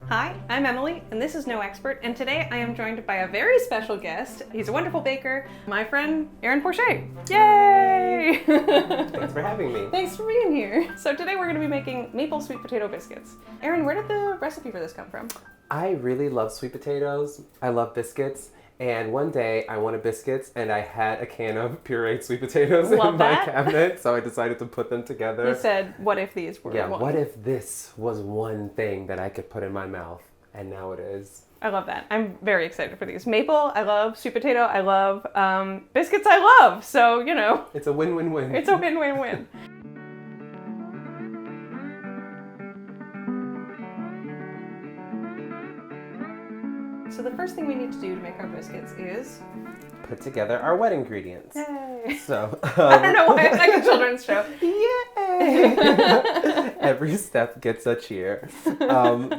Hi, I'm Emily, and this is No Expert, and today I am joined by a very special guest. He's a wonderful baker, my friend, Aaron Porchia. Yay! Thanks for having me. Thanks for being here. So today we're going to be making maple sweet potato biscuits. Aaron, where did the recipe for this come from? I really love sweet potatoes. I love biscuits. And one day I wanted biscuits and I had a can of pureed sweet potatoes in my cabinet, so I decided to put them together. You said, what if these were one? What if this was one thing that I could put in my mouth? And now it is. I love that. I'm very excited for these. Maple, I love. Sweet potato, I love. Biscuits, I love. So, you know. It's a win-win-win. It's a win-win-win. So the first thing we need to do to make our biscuits is put together our wet ingredients. Yay! So I don't know why it's like a children's show. Yay! Every step gets a cheer.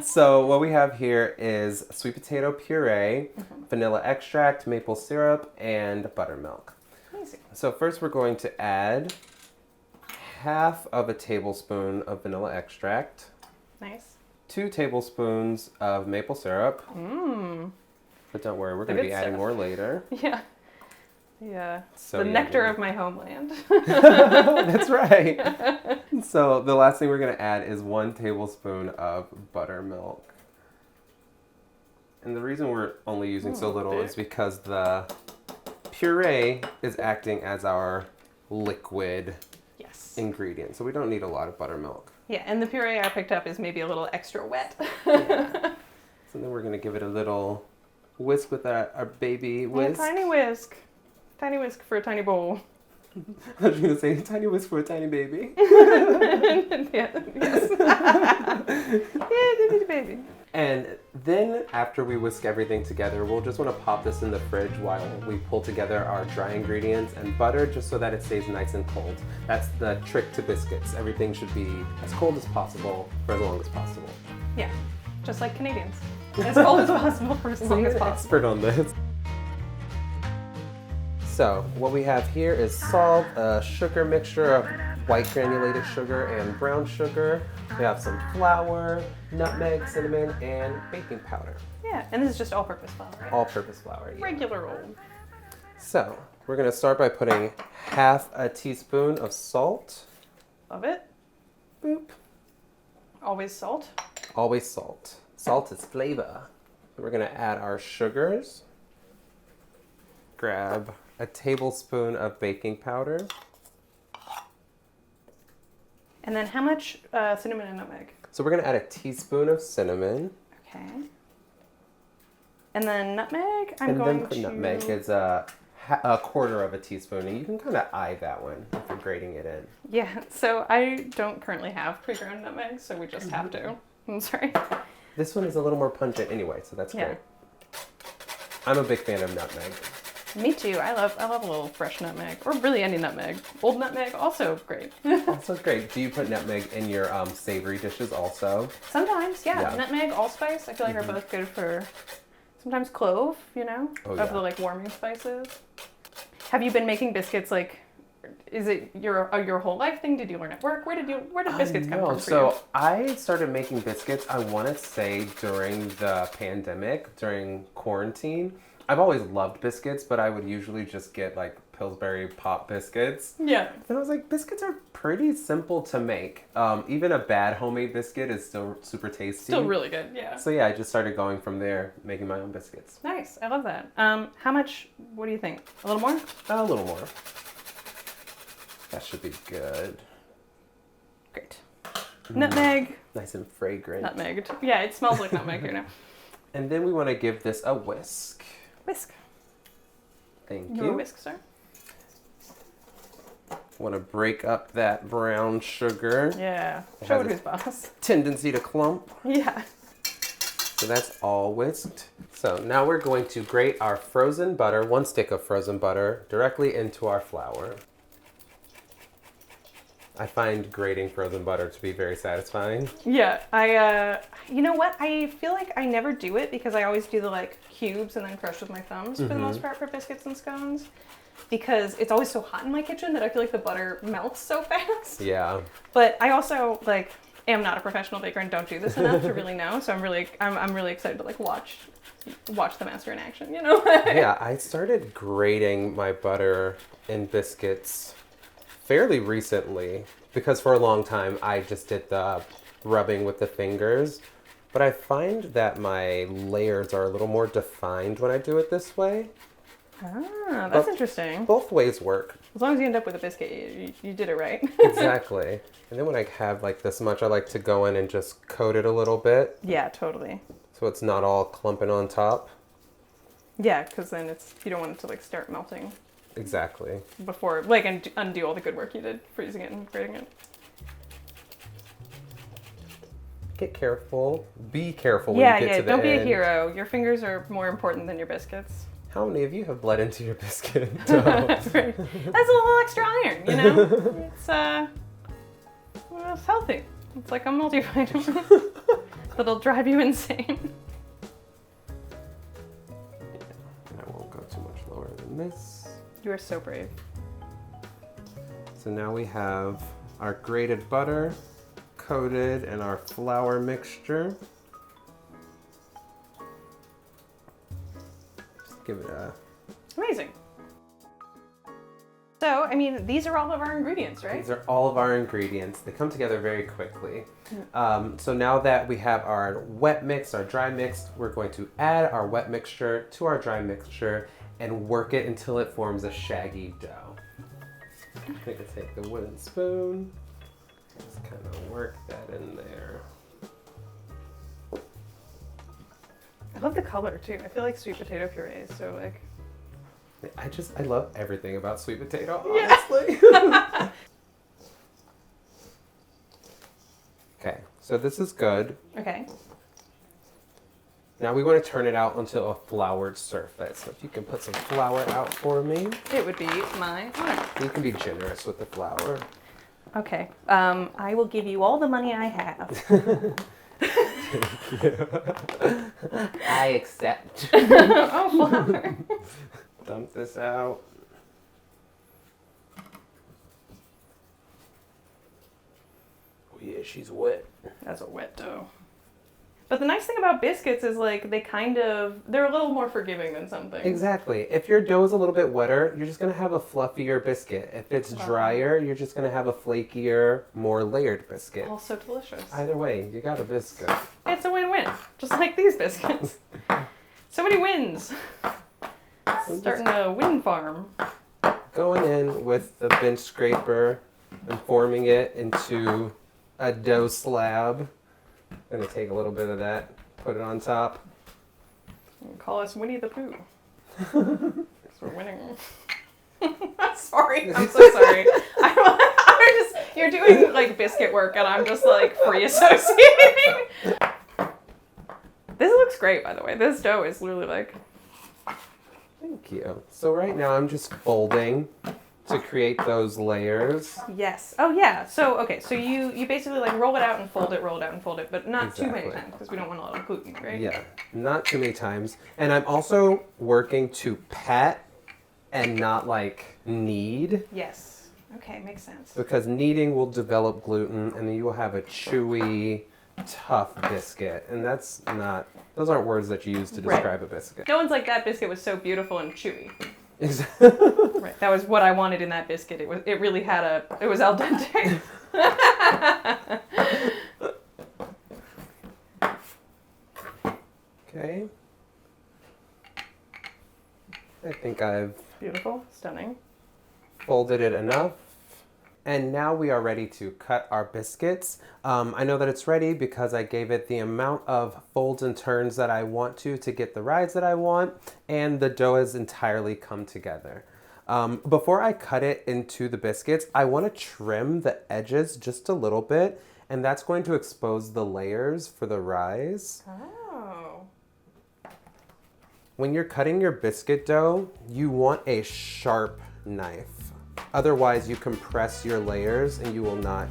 So what we have here is sweet potato puree, vanilla extract, maple syrup, and buttermilk. Amazing. So first we're going to add half of a tablespoon of vanilla extract. Nice. 2 tablespoons of maple syrup. But don't worry, we're going to be adding more later. Yeah. Yeah. So the nectar of my homeland. That's right. So the last thing we're going to add is 1 tablespoon of buttermilk. And the reason we're only using so little is because the puree is acting as our liquid ingredient. So we don't need a lot of buttermilk. Yeah, and the puree I picked up is maybe a little extra wet. Yeah. So then we're going to give it a little whisk with our baby whisk. A tiny whisk. Tiny whisk for a tiny bowl. I was going to say tiny whisk for a tiny baby. Yes. Yeah, baby. And then after we whisk everything together, we'll just want to pop this in the fridge while we pull together our dry ingredients and butter, just so that it stays nice and cold. That's the trick to biscuits. Everything should be as cold as possible for as long as possible. Yeah, just like Canadians. As cold as possible for as long as possible. Expert on this. So what we have here is salt, a sugar mixture of white granulated sugar and brown sugar. We have some flour, nutmeg, cinnamon, and baking powder. Yeah, and this is just all-purpose flour, right? All-purpose flour, yeah. Regular old. So we're going to start by putting half a teaspoon of salt. Love it. Boop. Always salt. Always salt. Salt is flavor. We're going to add our sugars. Grab a tablespoon of baking powder. And then how much cinnamon and nutmeg? So we're going to add a teaspoon of cinnamon. Okay. And then nutmeg? Nutmeg is a quarter of a teaspoon, and you can kind of eye that one if you're grating it in. Yeah, so I don't currently have pre-ground nutmeg, so we just have to. I'm sorry. This one is a little more pungent anyway, so that's great. I'm a big fan of nutmeg. Me too. I love a little fresh nutmeg, or really any nutmeg. Old nutmeg, also great. Also great. Do you put nutmeg in your savory dishes also? Sometimes, yeah. Nutmeg, allspice, I feel like are both good for. Sometimes clove, you know, of the like warming spices. Have you been making biscuits like? Is it your whole life thing? Did you learn at work? Where did biscuits come from for you? So I started making biscuits, I want to say, during the pandemic, during quarantine. I've always loved biscuits, but I would usually just get like Pillsbury Pop biscuits. Yeah. And I was like, biscuits are pretty simple to make. Even a bad homemade biscuit is still super tasty. Still really good, yeah. So yeah, I just started going from there, making my own biscuits. Nice, I love that. How much, what do you think? A little more? A little more. That should be good. Great. Nutmeg. Nice and fragrant. Nutmegged. Yeah, it smells like nutmeg here now. And then we want to give this a whisk. Whisk. Thank you. Your whisk, sir. Want to break up that brown sugar. Yeah. Show it who's boss. Tendency to clump. Yeah. So that's all whisked. So now we're going to grate our frozen butter, 1 stick of frozen butter, directly into our flour. I find grating frozen butter to be very satisfying. Yeah, you know what? I feel like I never do it because I always do the like cubes and then crush with my thumbs for the most part for biscuits and scones. Because it's always so hot in my kitchen that I feel like the butter melts so fast. Yeah. But I also like, am not a professional baker and don't do this enough to really know. So I'm really excited to like watch the master in action, you know? Yeah, I started grating my butter in biscuits fairly recently because for a long time I just did the rubbing with the fingers. But I find that my layers are a little more defined when I do it this way. Ah, that's interesting. Both ways work. As long as you end up with a biscuit, you did it right. Exactly. And then when I have like this much, I like to go in and just coat it a little bit. Yeah, totally. So it's not all clumping on top. Yeah, because then you don't want it to like start melting. Exactly. Before, like, and undo all the good work you did freezing it and grating it. Get careful. Be careful when you get to the end. Don't be a hero. Your fingers are more important than your biscuits. How many of you have bled into your biscuit dough? That's right. That's a little extra iron, you know? It's healthy. It's like a multivitamin. That'll drive you insane. I won't go too much lower than this. You are so brave. So now we have our grated butter coated in our flour mixture. Just give it a... Amazing. So, I mean, these are all of our ingredients, right? These are all of our ingredients. They come together very quickly. So now that we have our wet mix, our dry mix, we're going to add our wet mixture to our dry mixture and work it until it forms a shaggy dough. I'm going to take the wooden spoon, just kind of work that in there. I love the color too. I feel like sweet potato puree is so like... I love everything about sweet potato, honestly. Yeah. Okay, so this is good. Okay. Now we want to turn it out onto a floured surface. So if you can put some flour out for me. It would be my honor. You can be generous with the flour. Okay. I will give you all the money I have. Thank you. I accept. Oh, flour. Dump this out. Oh yeah, she's wet. That's a wet dough. But the nice thing about biscuits is like they're a little more forgiving than some things. Exactly. If your dough is a little bit wetter, you're just going to have a fluffier biscuit. If it's drier, you're just going to have a flakier, more layered biscuit. Also delicious. Either way, you got a biscuit. It's a win-win, just like these biscuits. So many wins. Starting a wind farm. Going in with the bench scraper and forming it into a dough slab. I'm going to take a little bit of that, put it on top. Call us Winnie the Pooh. Because we're winning. Sorry, I'm so sorry. You're doing like biscuit work and I'm just like free associating. This looks great, by the way. This dough is literally like... Thank you. So right now I'm just folding to create those layers. Yes. Oh yeah. So okay. So you basically like roll it out and fold it, roll it out and fold it, but not too many times because we don't want a lot of gluten, right? Yeah, not too many times. And I'm also working to pat and not like knead. Yes. Okay, makes sense. Because kneading will develop gluten and then you will have a chewy, tough biscuit. And those aren't words that you use to describe a biscuit. No one's like, that biscuit was so beautiful and chewy. Exactly. Right. That was what I wanted in that biscuit. It was al dente. Okay. I think I've Beautiful, stunning. folded it enough. And now we are ready to cut our biscuits. I know that it's ready because I gave it the amount of folds and turns that I want to get the rise that I want, and the dough has entirely come together. Before I cut it into the biscuits, I want to trim the edges just a little bit, and that's going to expose the layers for the rise. Oh. When you're cutting your biscuit dough, you want a sharp knife. Otherwise, you compress your layers and you will not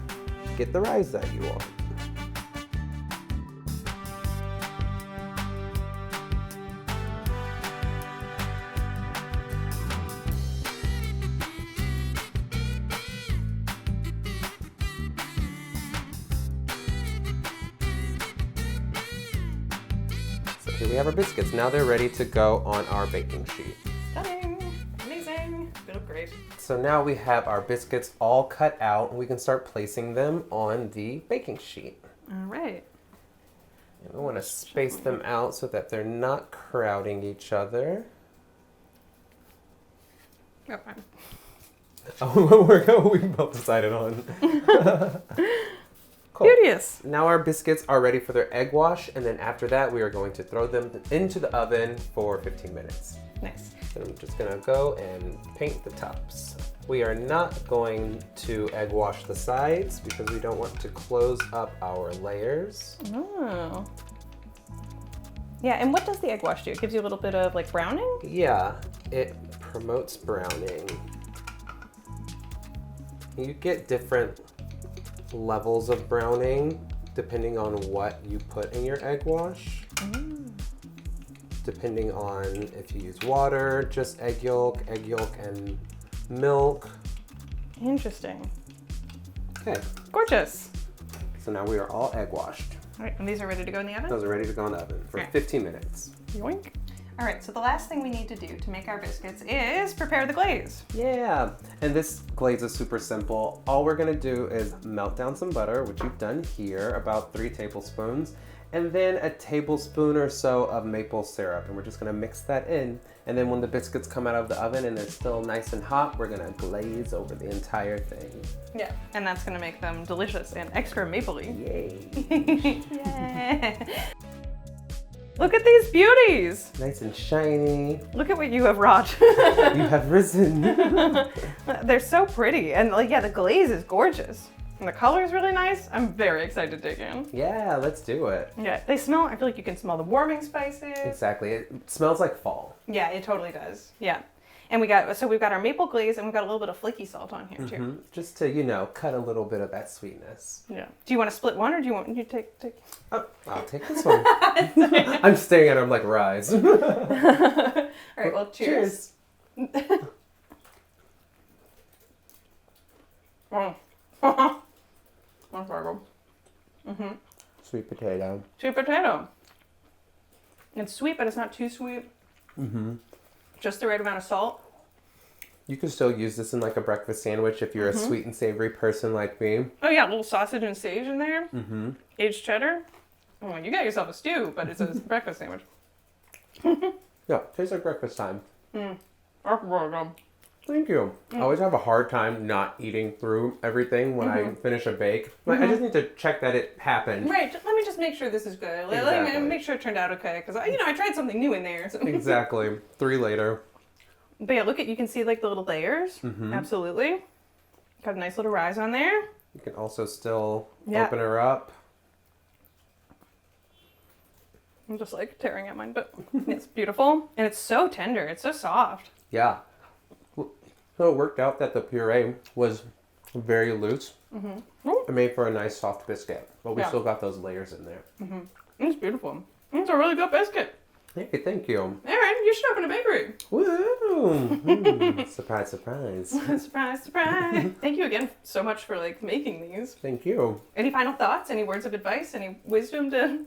get the rise that you want. Here we have our biscuits. Now they're ready to go on our baking sheet. Stunning. Amazing. They look great. So now we have our biscuits all cut out and we can start placing them on the baking sheet. All right. And we want to space them out so that they're not crowding each other. Oh, fine. Oh, we both decided on. Cool. Beauteous. Now our biscuits are ready for their egg wash, and then after that we are going to throw them into the oven for 15 minutes. Nice. So I'm just gonna go and paint the tops. We are not going to egg wash the sides because we don't want to close up our layers. Oh. Yeah, and what does the egg wash do? It gives you a little bit of like browning? Yeah, it promotes browning. You get different levels of browning depending on what you put in your egg wash. Depending on if you use water, just egg yolk and milk. Interesting. Okay, Gorgeous. so now we are all egg washed. All right, and these are ready to go in the oven? Those are ready to go in the oven for 15 minutes. Yoink. All right, so the last thing we need to do to make our biscuits is prepare the glaze. Yeah, and this glaze is super simple. All we're gonna do is melt down some butter, which you've done here, about 3 tablespoons, and then a tablespoon or so of maple syrup, and we're just gonna mix that in. And then when the biscuits come out of the oven and they're still nice and hot, we're gonna glaze over the entire thing. Yeah, and that's gonna make them delicious and extra mapley. Yay! Yeah. Look at these beauties! Nice and shiny. Look at what you have wrought. You have risen. They're so pretty, and like, yeah, the glaze is gorgeous. And the color is really nice. I'm very excited to dig in. Yeah, let's do it. Yeah, they smell, I feel like you can smell the warming spices. Exactly, it smells like fall. Yeah, it totally does. Yeah. And we've got our maple glaze and we've got a little bit of flaky salt on here too. Just to, cut a little bit of that sweetness. Yeah. Do you want to split one or do you want you take? Oh, I'll take this one. I'm staring at her, I'm like, rise. All right, well, cheers. Oh. That's very good. Sweet potato. Sweet potato. It's sweet, but it's not too sweet. Just the right amount of salt. You can still use this in like a breakfast sandwich if you're a sweet and savory person like me. Oh yeah, a little sausage and sage in there. Aged cheddar. Oh, you got yourself a stew, but it's a breakfast sandwich. Yeah, tastes like breakfast time. That's really good. Thank you. I always have a hard time not eating through everything when I finish a bake. Like, I just need to check that it happened. Right, let me just make sure this is good. Let me make sure it turned out okay, because I tried something new in there. So. Exactly. 3 later. But yeah, you can see like the little layers. Absolutely. Got a nice little rise on there. You can also still open her up. I'm just like tearing at mine, but it's beautiful. And it's so tender. It's so soft. Yeah. So it worked out that the puree was very loose. It made for a nice soft biscuit, but we still got those layers in there. It's beautiful. It's a really good biscuit. Hey, thank you. Aaron, you should open a bakery. Woo! Surprise, surprise. Surprise, surprise. Thank you again so much for making these. Thank you. Any final thoughts? Any words of advice? Any wisdom to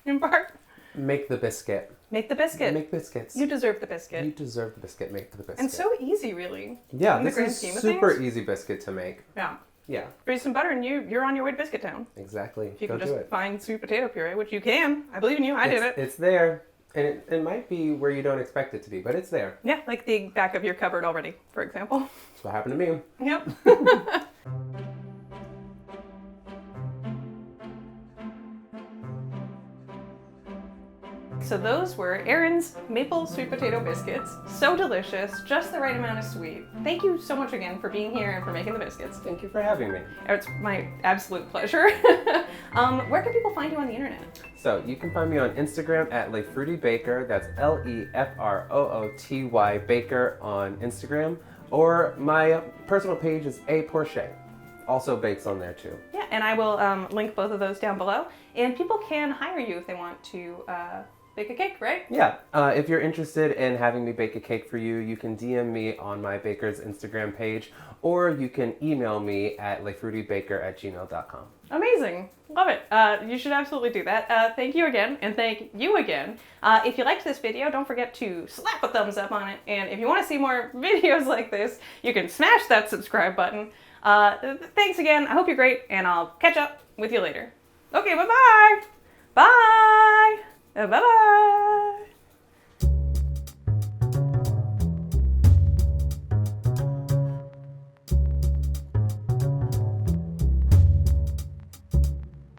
impart? Make the biscuit. Make the biscuit. Make biscuits. You deserve the biscuit. You deserve the biscuit. Make the biscuit. And so easy, really. Yeah, this is super easy biscuit to make. Yeah. Yeah. Freeze some butter and you're on your way to Biscuit Town. Exactly. If you can just find sweet potato puree, which you can. I believe in you. I did it. It's there. And it might be where you don't expect it to be, but it's there. Yeah, like the back of your cupboard already, for example. That's what happened to me. Yep. So those were Erin's maple sweet potato biscuits. So delicious, just the right amount of sweet. Thank you so much again for being here and for making the biscuits. Thank you for having me. It's my absolute pleasure. Where can people find you on the internet? So you can find me on Instagram at Frooty Baker. That's LEFROOTY Baker on Instagram. Or my personal page is Porchia. Also bakes on there too. Yeah, and I will link both of those down below. And people can hire you if they want to bake a cake, right? Yeah. If you're interested in having me bake a cake for you, you can DM me on my baker's Instagram page, or you can email me at lefruitybaker@gmail.com. Amazing. Love it. You should absolutely do that. Thank you again, and thank you again. If you liked this video, don't forget to slap a thumbs up on it. And if you want to see more videos like this, you can smash that subscribe button. Thanks again. I hope you're great, and I'll catch up with you later. Okay, bye-bye. Bye. Bye-bye.